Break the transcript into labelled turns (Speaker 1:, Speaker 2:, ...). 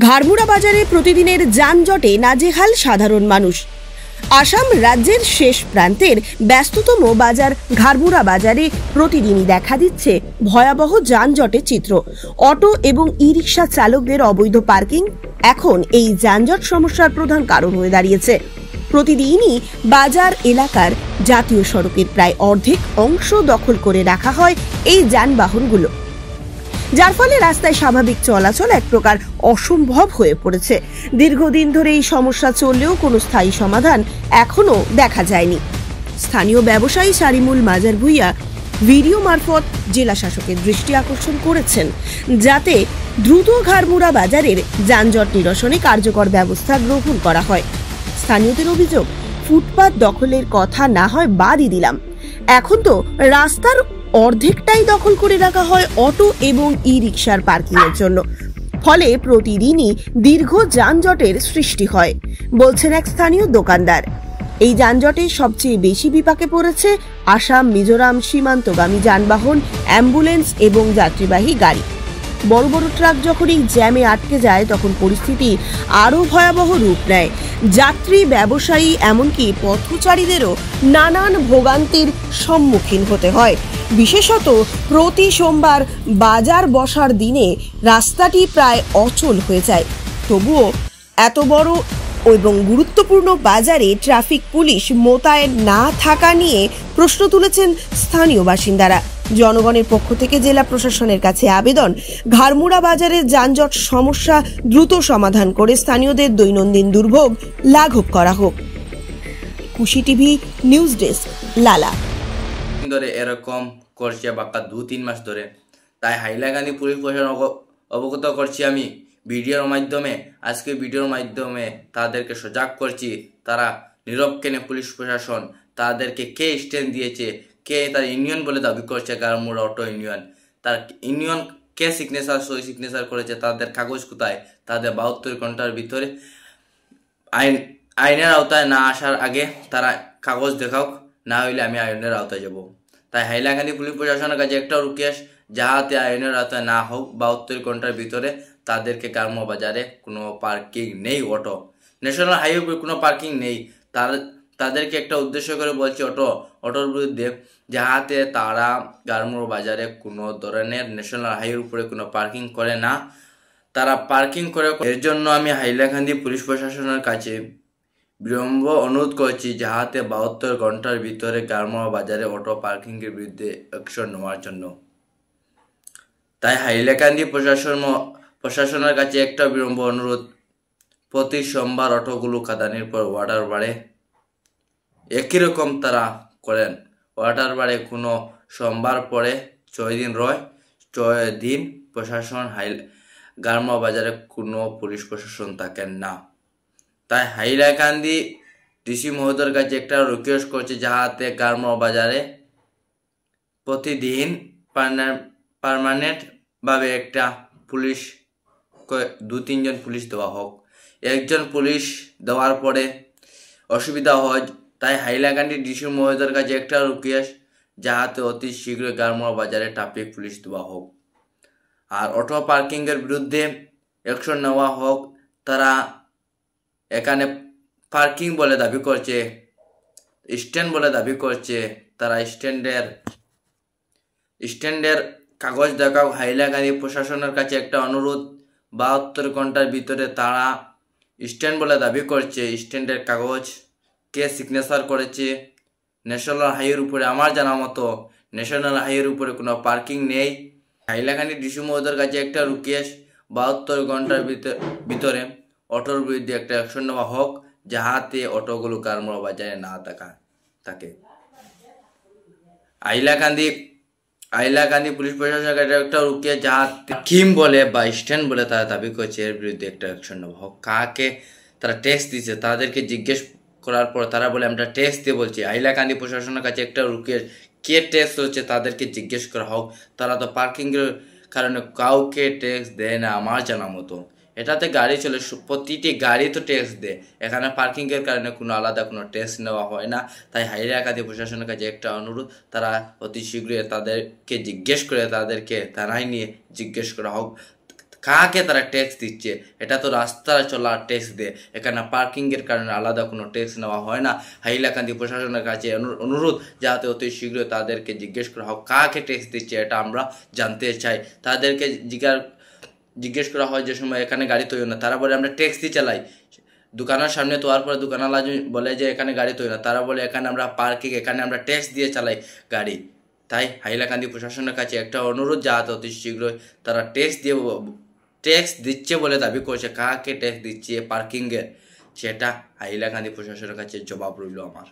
Speaker 1: ঘাড়মুড়া বাজারে প্রতিদিনের যানজটে নাজেহাল সাধারণ মানুষ। আসাম রাজ্যের শেষ প্রান্তের ব্যস্ততম বাজার ঘাড়মুড়া বাজারে প্রতিদিনই দেখা দিচ্ছে ভয়াবহ যানজটের চিত্র। অটো এবং ই রিক্সা চালকদের অবৈধ পার্কিং এখন এই যানজট সমস্যার প্রধান কারণ হয়ে দাঁড়িয়েছে। প্রতিদিনই বাজার এলাকার জাতীয় সড়কের প্রায় অর্ধেক অংশ দখল করে রাখা হয় এই যানবাহনগুলো, যার ফলে রাস্তায় স্বাভাবিক চলাচল এক প্রকার অসম্ভব হয়ে পড়েছে। দীর্ঘদিন ধরে এই সমস্যা চললেও কোনো স্থায়ী সমাধান এখনো দেখা যায়নি। স্থানীয় ব্যবসায়ী শারিমুল মাজার ভুইয়া ভিডিও মারফত জেলা শাসকের দৃষ্টি আকর্ষণ করেছেন, যাতে দ্রুত ঘাড়মুড়া বাজারের যানজট নিরসনে কার্যকর ব্যবস্থা গ্রহণ করা হয়। স্থানীয়দের অভিযোগ, ফুটপাত দখলের কথা না হয় বাদই দিলাম, এখন তো রাস্তার অর্ধেকটাই দখল করে রাখা হয় অটো এবং ই রিক্সার পার্কিং এর জন্য। ফলে প্রতিদিনই দীর্ঘ যানজটের সৃষ্টি হয়, বলছেন এক স্থানীয় দোকানদার। এই যানজটে সবচেয়ে বেশি বিপাকে পড়েছে আসাম মিজোরাম সীমান্তগামী যানবাহন, অ্যাম্বুলেন্স এবং যাত্রীবাহী গাড়ি। বড় বড় ট্রাক যখন এই জ্যামে আটকে যায়, তখন পরিস্থিতি আরও ভয়াবহ রূপ নেয়। যাত্রী, ব্যবসায়ী, এমনকি পথচারীদেরও নানান ভোগান্তির সম্মুখীন হতে হয়। বিশেষত প্রতি সোমবার বাজার বসার দিনে রাস্তাটি প্রায় অচল হয়ে যায়। তবুও এত বড় এবং গুরুত্বপূর্ণ বাজারে ট্রাফিক পুলিশ মোতায়েন না থাকা নিয়ে প্রশ্ন তুলেছেন স্থানীয় বাসিন্দারা। জনগণের পক্ষ থেকে জেলা প্রশাসনের কাছে আবেদন, ঘাড়মুড়া বাজারের যানজট সমস্যা দ্রুত সমাধান করে স্থানীয়দের দৈনন্দিন দুর্ভোগ লাঘব করা হোক। খুশি টিভি নিউজ ডেস্ক, লালা।
Speaker 2: ধরে এরকম করছে বাক্কা 2-3 মাস ধরে, তাই হাইলাকান্দি পুলিশ প্রশাসন অবগত করছি আমি ভিডিওর মাধ্যমে। আজকে ভিডিওর মাধ্যমে তাদেরকে সজাগ করছি, তারা নীরব কেনে পুলিশ প্রশাসন, তাদেরকে কে স্ট্যান্ড দিয়েছে, কে তার ইউনিয়ন বলে দাবি করছে ঘাড়মুড়া অটো ইউনিয়ন, তার ইউনিয়ন কে সই সিগনেচার করেছে, তাদের কাগজ কোথায়, তাদের 72 ঘন্টার ভিতরে আইনের আওতায় না আসার আগে তারা কাগজ দেখাও, না হইলে আমি আইনের আওতায় যাব। তাই হাইলাকান্দি পুলিশ প্রশাসনের কাছে একটা রিকোয়েস্ট, যাহাতে আইনের আওতায় না হোক, 72 ঘন্টার ভিতরে তাদেরকে ঘাড়মুড়া বাজারে কোনো পার্কিং নেই, ন্যাশনাল হাইওয়ে কোনো পার্কিং নেই, তাদেরকে একটা উদ্দেশ্য করে বলছি অটোর বিরুদ্ধে, যাহাতে তারা ঘাড়মুড়া বাজারে কোনো ধরনের ন্যাশনাল হাইওয়ের উপরে কোনো পার্কিং করে না, তারা পার্কিং করে। এর জন্য আমি হাইলাকান্দি পুলিশ প্রশাসনের কাছে বিলম্ব অনুরোধ করছি, যাহাতে 72 ঘন্টার ভিতরে ঘাড়মুড়া বাজারে অটো পার্কিংয়ের বিরুদ্ধে অ্যাকশন নেওয়ার জন্য। তাই হাইলাকান্দি প্রশাসনের কাছে একটা বিলম্ব অনুরোধ, প্রতি সোমবার অটোগুলো কাদানির পর ওয়াটার বাড়ে একই রকম তারা করেন। ওয়াটার বাড়ে কোনো সোমবার পরে 6 দিন রয়, 6 দিন প্রশাসন ঘাড়মুড়া বাজারে কোনো পুলিশ প্রশাসন থাকেন না। তাই হাইলাকান্দি ডিসি মহোদয়ের কাছে একটা রিকোয়েস্ট করছে, যাহাতে ঘাড়মুড়া বাজারে প্রতিদিন পার্মানেন্ট ভাবে একটা পুলিশ, 2-3 জন পুলিশ দেওয়া হোক। একজন পুলিশ দেওয়ার পরে অসুবিধা হয়, তাই হাইলাকান্দি ডিসি মহোদয়ের কাছে একটা রিকোয়েস্ট, যাহাতে অতি শীঘ্রই ঘাড়মুড়া বাজারে ট্রাফিক পুলিশ দেওয়া হোক, আর অটো পার্কিংয়ের বিরুদ্ধে অ্যাকশন নেওয়া হোক। তারা এখানে পার্কিং বলে দাবি করছে, স্ট্যান্ড বলে দাবি করছে, তারা স্ট্যান্ডের কাগজ দেখাও। হাইলাকান্দি প্রশাসনের কাছে একটা অনুরোধ, 72 ঘন্টার ভিতরে তারা স্ট্যান্ড বলে দাবি করছে, স্ট্যান্ডের কাগজ কে সিগনেচার করেছে। ন্যাশনাল হাইওয়ের উপরে আমার জানা মতো ন্যাশনাল হাইওয়ের উপরে কোনো পার্কিং নেই। হাইলাকান্দি ডিসি মহোদয়ের কাছে একটা রিকোয়েস্ট, 72 ঘন্টার ভিতরে অটোর বিরুদ্ধে একটা অ্যাকশন নেওয়া হোক, যাহাতে অটোগুলো ঘাড়মুড়া বাজারে না থাকে। হাইলাকান্দি পুলিশ প্রশাসনের কাছে একটা রুকিয়ে, যাহাতে কিম বলে বা স্ট্যান্ড বলে তারা দাবি করছে, এর বিরুদ্ধে একটা অ্যাকশন নেওয়া হোক। কাকে তারা ট্যাক্স দিচ্ছে, তাদেরকে জিজ্ঞেস করার পর তারা বলে আমরা ট্যাক্স দিয়ে বলছি। হাইলাকান্দি প্রশাসনের কাছে একটা রুকিয়ে, কে ট্যাক্স হচ্ছে তাদেরকে জিজ্ঞেস করা হোক। তারা তো পার্কিংয়ের কারণে কাউকে ট্যাক্স দেয় না আমার জানা মতো। এটাতে গাড়ি চলে, প্রতিটি গাড়ি তো ট্যাক্স দেয়, এখানে পার্কিংয়ের কারণে কোনো আলাদা কোনো ট্যাক্স নেওয়া হয় না। তাই হাইলাকান্দি প্রশাসনের কাছে একটা অনুরোধ, তারা অতি শীঘ্রই তাদেরকে জিজ্ঞেস করে, তাদেরকে থানায় নিয়ে জিজ্ঞেস করা হোক, কাকে তারা ট্যাক্স দিচ্ছে? এটা তো রাস্তায় চলার ট্যাক্স দেয়, এখানে পার্কিংয়ের কারণে আলাদা কোনো ট্যাক্স নেওয়া হয় না। হাইলাকান্দি প্রশাসনের কাছে অনুরোধ যাতে অতি শীঘ্রই তাদেরকে জিজ্ঞেস করা হোক কাকে ট্যাক্স দিচ্ছে, এটা আমরা জানতে চাই। তাদেরকে জিজ্ঞেস করা হয় যে সময় এখানে গাড়ি তৈরি না, তারা বলে আমরা ট্যাক্স দিয়ে চালাই। দোকানের সামনে তোয়ার পরে দোকানওয়ালা বলে যে এখানে গাড়ি তৈরি না, তারা বলে এখানে আমরা পার্কিং, এখানে আমরা ট্যাক্স দিয়ে চালাই গাড়ি। তাই হাইলাকান্দি প্রশাসনের কাছে একটা অনুরোধ যাতে অতি শীঘ্রই তারা ট্যাক্স দিচ্ছে বলে দাবি করছে, কাকে ট্যাক্স দিচ্ছে পার্কিংয়ের সেটা হাইলাকান্দি প্রশাসনের কাছে জবাব রইল আমার।